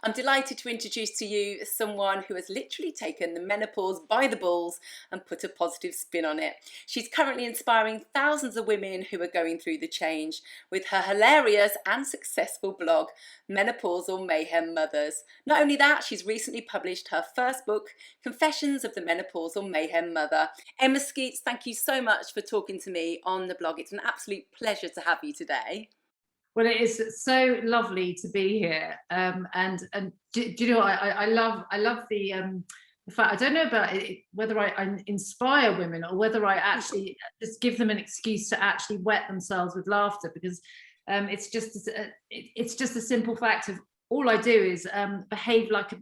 I'm delighted to introduce to you someone who has literally taken the menopause by the balls and put a positive spin on it. She's currently inspiring thousands of women who are going through the change with her hilarious and successful blog, Menopausal Mayhem Mothers. Not only that, she's recently published her first book, Confessions of the Menopausal Mayhem Mother. Emma Skeets, thank you so much for talking to me on the blog. It's an absolute pleasure to have you today. Well, it is so lovely to be here, and do you know I love the fact I don't know about it, whether I inspire women or whether I actually just give them an excuse to actually wet themselves with laughter, because it's just a simple fact of all I do is behave like a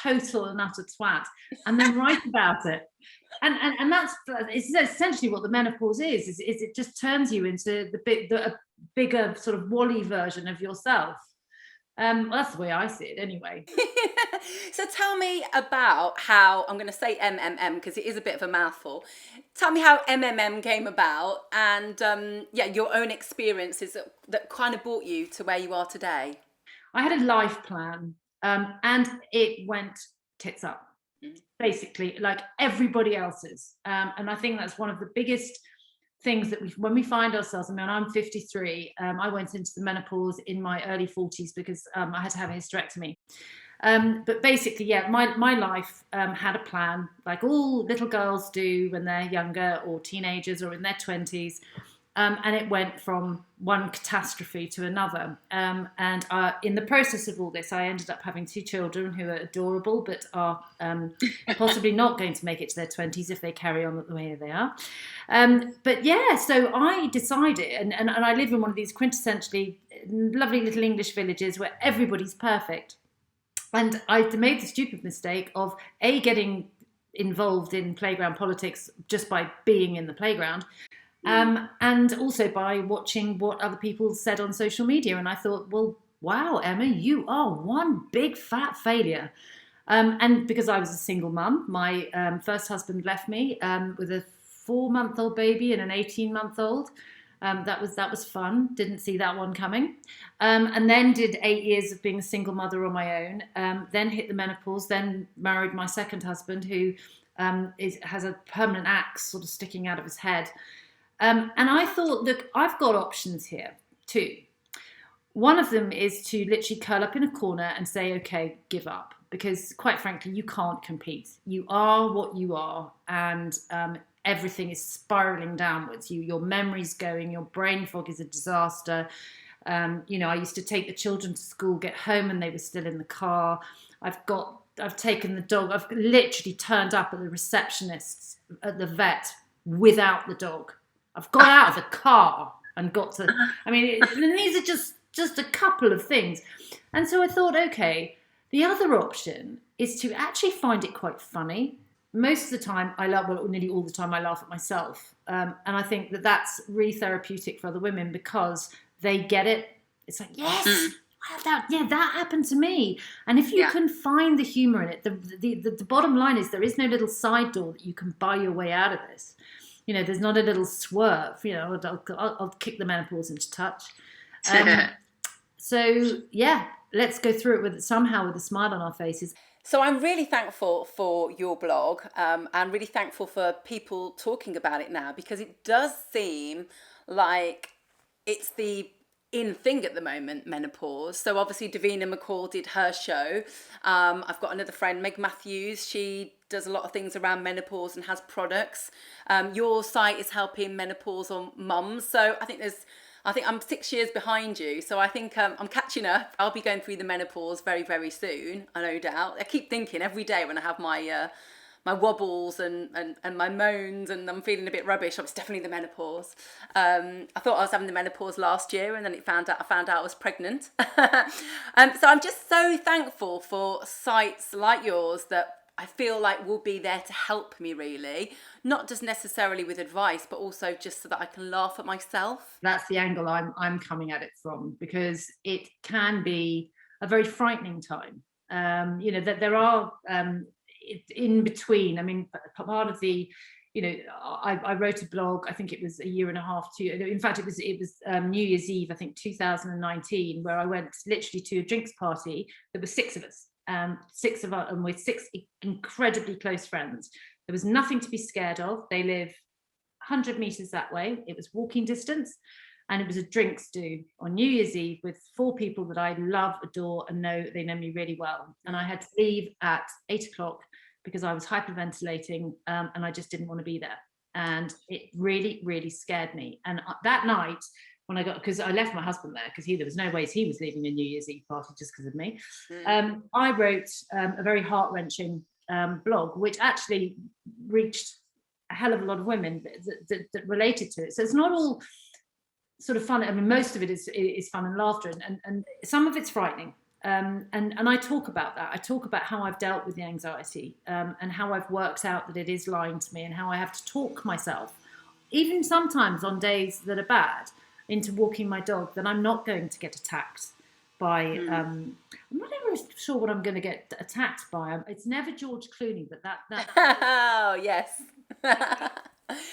total and utter twat, and then write about it. And that's it's essentially what the menopause is it just turns you into a bigger sort of Wally version of yourself. Well, that's the way I see it anyway. So tell me about how, I'm going to say MMM because it is a bit of a mouthful. Tell me how MMM came about and your own experiences that kind of brought you to where you are today. I had a life plan, and it went tits up, basically, like everybody else's. And I think that's one of the biggest things that when we find ourselves, I mean, I'm 53, I went into the menopause in my early 40s because I had to have a hysterectomy. But basically, yeah, my life had a plan, like all little girls do when they're younger or teenagers or in their 20s. And it went from one catastrophe to another. And in the process of all this, I ended up having two children who are adorable, but are possibly not going to make it to their 20s if they carry on the way they are. But yeah, so I decided, and I live in one of these quintessentially lovely little English villages where everybody's perfect. And I made the stupid mistake of getting involved in playground politics just by being in the playground. And also by watching what other people said on social media. And I thought, well, wow, Emma, you are one big fat failure. And because I was a single mum, my first husband left me with a 4-month-old baby and an 18-month-old. That was fun. Didn't see that one coming. And then did 8 years of being a single mother on my own. Then hit the menopause. Then married my second husband, who has a permanent axe sort of sticking out of his head. And I thought, look, I've got options here too. One of them is to literally curl up in a corner and say, okay, give up. Because quite frankly, you can't compete. You are what you are, and everything is spiraling downwards. Your memory's going, your brain fog is a disaster. I used to take the children to school, get home, and they were still in the car. I've taken the dog. I've literally turned up at the receptionist's at the vet without the dog. I've got out of the car and got to, I mean, these are just a couple of things. And so I thought, okay, the other option is to actually find it quite funny. Most of the time I laugh, well, nearly all the time I laugh at myself. And I think that that's really therapeutic for other women because they get it. It's like, yes, that happened to me. And if you can find the humor in it, the bottom line is there is no little side door that you can buy your way out of this. There's not a little swerve. I'll kick the menopause into touch. So yeah, let's go through it with a smile on our faces. So I'm really thankful for your blog, and really thankful for people talking about it now, because it does seem like it's the in thing at the moment, menopause. So obviously Davina McCall did her show. I've got another friend, Meg Matthews. She does a lot of things around menopause and has products. Your site is helping menopausal mums. So I think I'm 6 years behind you. So I think I'm catching up. I'll be going through the menopause very, very soon, no doubt. I keep thinking every day when I have my wobbles and my moans and I'm feeling a bit rubbish, it's definitely the menopause. I thought I was having the menopause last year, and then I found out I was pregnant. So I'm just so thankful for sites like yours that I feel like will be there to help me, really, not just necessarily with advice, but also just so that I can laugh at myself. That's the angle I'm coming at it from, because it can be a very frightening time. That there are in between. I mean, part of the I wrote a blog. I think it was a year and a half to. In fact, it was New Year's Eve, I think 2019, where I went literally to a drinks party. There were six of us, and we're six incredibly close friends. There was nothing to be scared of. They live 100 meters that way. It was walking distance, and it was a drinks do on New Year's Eve with four people that I love, adore, and they know me really well. And I had to leave at 8 o'clock because I was hyperventilating, and I just didn't want to be there. And it really, really scared me. And that night, when because I left my husband there, because there was no ways he was leaving a New Year's Eve party just because of me. I wrote a very heart-wrenching blog, which actually reached a hell of a lot of women that related to it. So it's not all sort of fun. I mean, most of it is fun and laughter, and some of it's frightening. And I talk about that. I talk about how I've dealt with the anxiety, and how I've worked out that it is lying to me, and how I have to talk myself, even sometimes on days that are bad, into walking my dog, that I'm not going to get attacked by. I'm not ever sure what I'm going to get attacked by. It's never George Clooney, but that. Oh yes.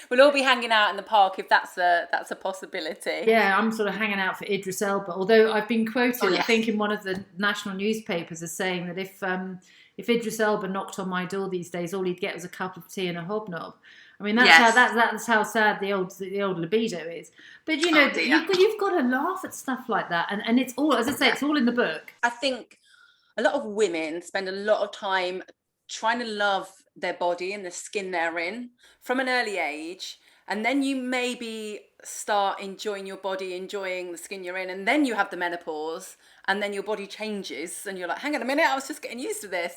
We'll all be hanging out in the park if that's a possibility. Yeah, I'm sort of hanging out for Idris Elba. Although I've been quoted, yes. I think, in one of the national newspapers as saying that if Idris Elba knocked on my door these days, all he'd get was a cup of tea and a hobnob. I mean, that's how sad the old libido is. But you've got to laugh at stuff like that, and it's all, as I say, it's all in the book. I think a lot of women spend a lot of time trying to love their body and the skin they're in from an early age, and then you maybe start enjoying your body, enjoying the skin you're in, and then you have the menopause, and then your body changes, and you're like, hang on a minute, I was just getting used to this.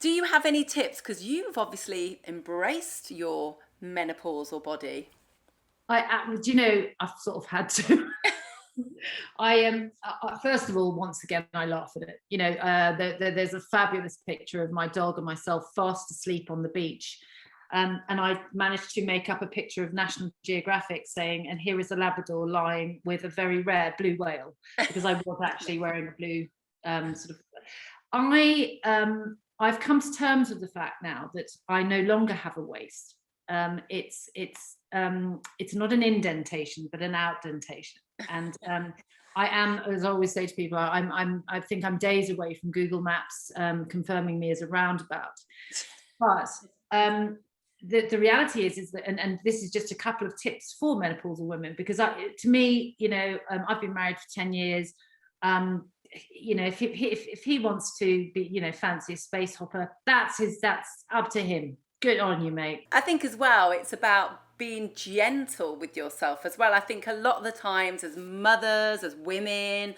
Do you have any tips? Because you've obviously embraced your menopausal body. I've sort of had to. First of all, once again, I laugh at it. There's a fabulous picture of my dog and myself fast asleep on the beach. And I managed to make up a picture of National Geographic saying, and here is a Labrador lying with a very rare blue whale, because I was actually wearing a blue I've come to terms with the fact now that I no longer have a waist. It's not an indentation, but an outdentation. And I am, as I always say to people, I think I'm days away from Google Maps confirming me as a roundabout. But the reality is that, and this is just a couple of tips for menopausal women, because to me, I've been married for 10 years. If he wants to be, fancy a space hopper, that's up to him. Good on you, mate. I think as well, it's about being gentle with yourself as well. I think a lot of the times as mothers, as women,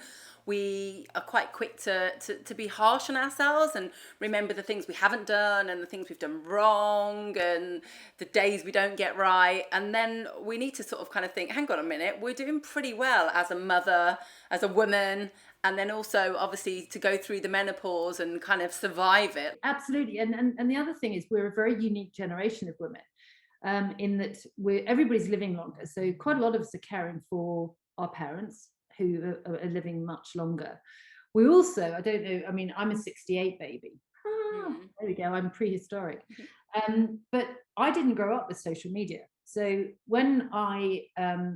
we are quite quick to be harsh on ourselves and remember the things we haven't done and the things we've done wrong and the days we don't get right. And then we need to sort of kind of think, hang on a minute, we're doing pretty well as a mother, as a woman, and then also obviously to go through the menopause and kind of survive it. Absolutely. And the other thing is, we're a very unique generation of women, in that everybody's living longer. So quite a lot of us are caring for our parents who are living much longer. We also, I don't know, I mean, I'm a 68 baby. There we go, I'm prehistoric. But I didn't grow up with social media. So when I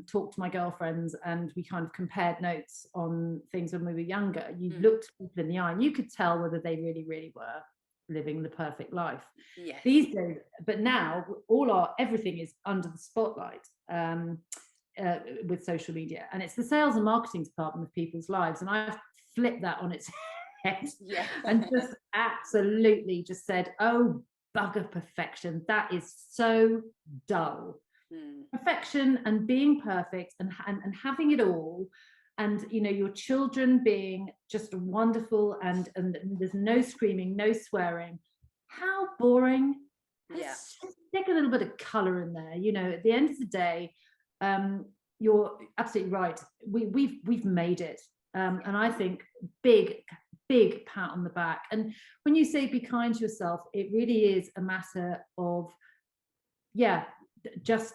talked to my girlfriends and we kind of compared notes on things when we were younger, you looked people in the eye and you could tell whether they really, really were living the perfect life. Yes. These days, but now everything is under the spotlight with social media, and it's the sales and marketing department of people's lives. And I've flipped that on its head and just absolutely just said, oh, bugger perfection. That is so dull. Perfection and being perfect and having it all, and your children being just wonderful, and there's no screaming, no swearing. How boring. Let's stick a little bit of color in there. At the end of the day, you're absolutely right. We've made it, and I think big pat on the back. And when you say be kind to yourself, it really is a matter of just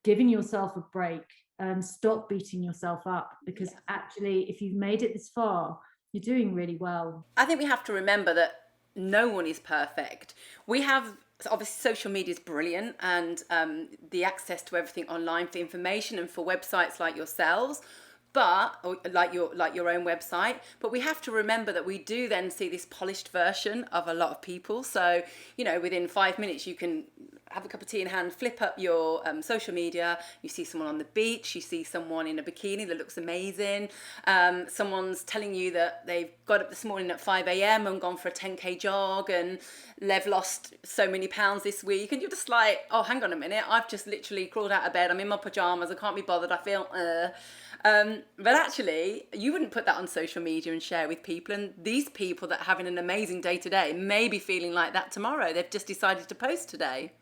giving yourself a break and stop beating yourself up, because actually, if you've made it this far, you're doing really well. I think we have to remember that no one is perfect. We have So obviously social media is brilliant, and the access to everything online for information and for websites like yourselves, but or like your own website. But we have to remember that we do then see this polished version of a lot of people. So within 5 minutes you can have a cup of tea in hand, flip up your social media, you see someone on the beach, you see someone in a bikini that looks amazing, someone's telling you that they've got up this morning at 5 a.m. and gone for a 10k jog and they've lost so many pounds this week, and you're just like, oh, hang on a minute, I've just literally crawled out of bed, I'm in my pajamas, I can't be bothered, I feel but actually you wouldn't put that on social media and share with people, and these people that are having an amazing day today may be feeling like that tomorrow. They've just decided to post today.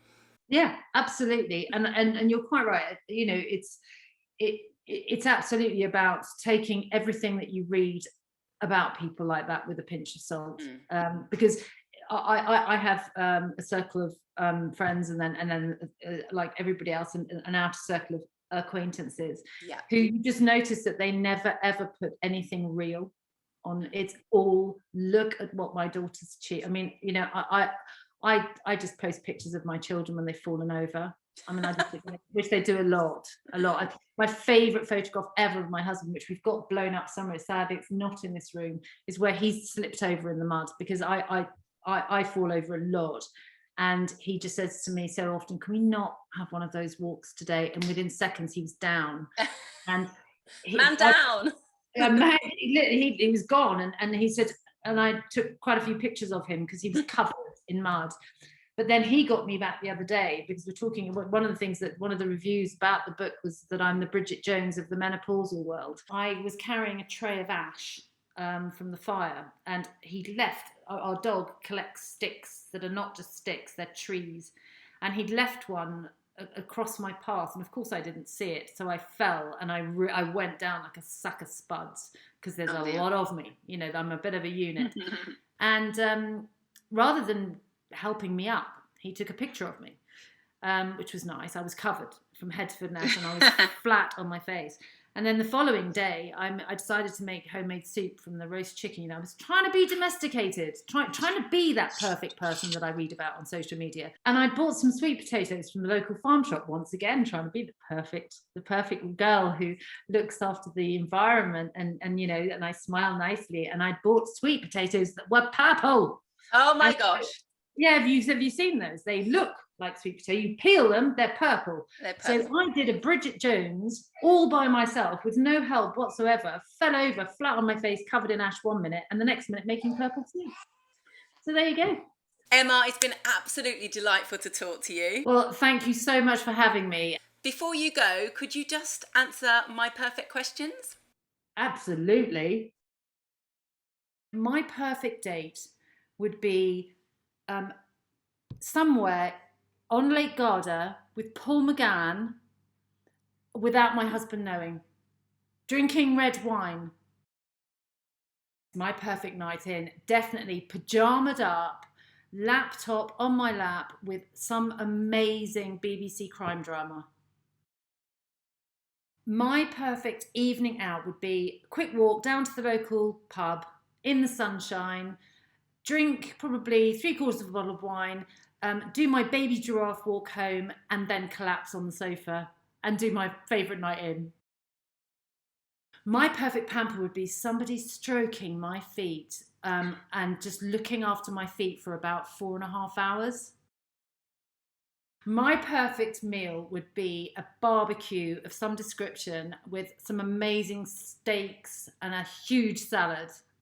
Yeah, absolutely. And you're quite right. It's absolutely about taking everything that you read about people like that with a pinch of salt. Because I have a circle of friends, and then like everybody else, an outer circle of acquaintances, who you just notice that they never ever put anything real on. It's all, look at what my daughter's cheat. I mean, I just post pictures of my children when they've fallen over. I mean, I just which they do a lot. My favorite photograph ever of my husband, which we've got blown up somewhere, sadly it's not in this room, is where he's slipped over in the mud, because I fall over a lot. And he just says to me so often, can we not have one of those walks today? And within seconds he was down. And man down. He was gone. And he said, and I took quite a few pictures of him because he was covered in mud. But then he got me back the other day, because we're talking about one of the things that one of the reviews about the book was that I'm the Bridget Jones of the menopausal world. I was carrying a tray of ash from the fire, and he'd left, our dog collects sticks that are not just sticks, they're trees, and he'd left one across my path, and of course I didn't see it, so I fell, and I went down like a sack of spuds, because there's a lot of me, I'm a bit of a unit. And rather than helping me up, he took a picture of me, which was nice. I was covered from head to foot in ash, and I was flat on my face. And then the following day, I decided to make homemade soup from the roast chicken. I was trying to be domesticated, trying to be that perfect person that I read about on social media. And I bought some sweet potatoes from the local farm shop, once again, trying to be the perfect girl who looks after the environment, and I smile nicely. And I bought sweet potatoes that were purple. Oh my gosh. Yeah, have you seen those? They look like sweet potato. You peel them, they're purple. So I did a Bridget Jones all by myself with no help whatsoever, fell over flat on my face, covered in ash 1 minute, and the next minute making purple soup. So there you go. Emma, it's been absolutely delightful to talk to you. Well, thank you so much for having me. Before you go, could you just answer my perfect questions? Absolutely. My perfect date would be somewhere on Lake Garda with Paul McGann, without my husband knowing, drinking red wine. My perfect night in, definitely pajamaed up, laptop on my lap with some amazing BBC crime drama. My perfect evening out would be a quick walk down to the local pub in the sunshine, drink probably 3/4 of a bottle of wine, do my baby giraffe walk home, and then collapse on the sofa and do my favourite night in. My perfect pamper would be somebody stroking my feet and just looking after my feet for about 4.5 hours. My perfect meal would be a barbecue of some description with some amazing steaks and a huge salad.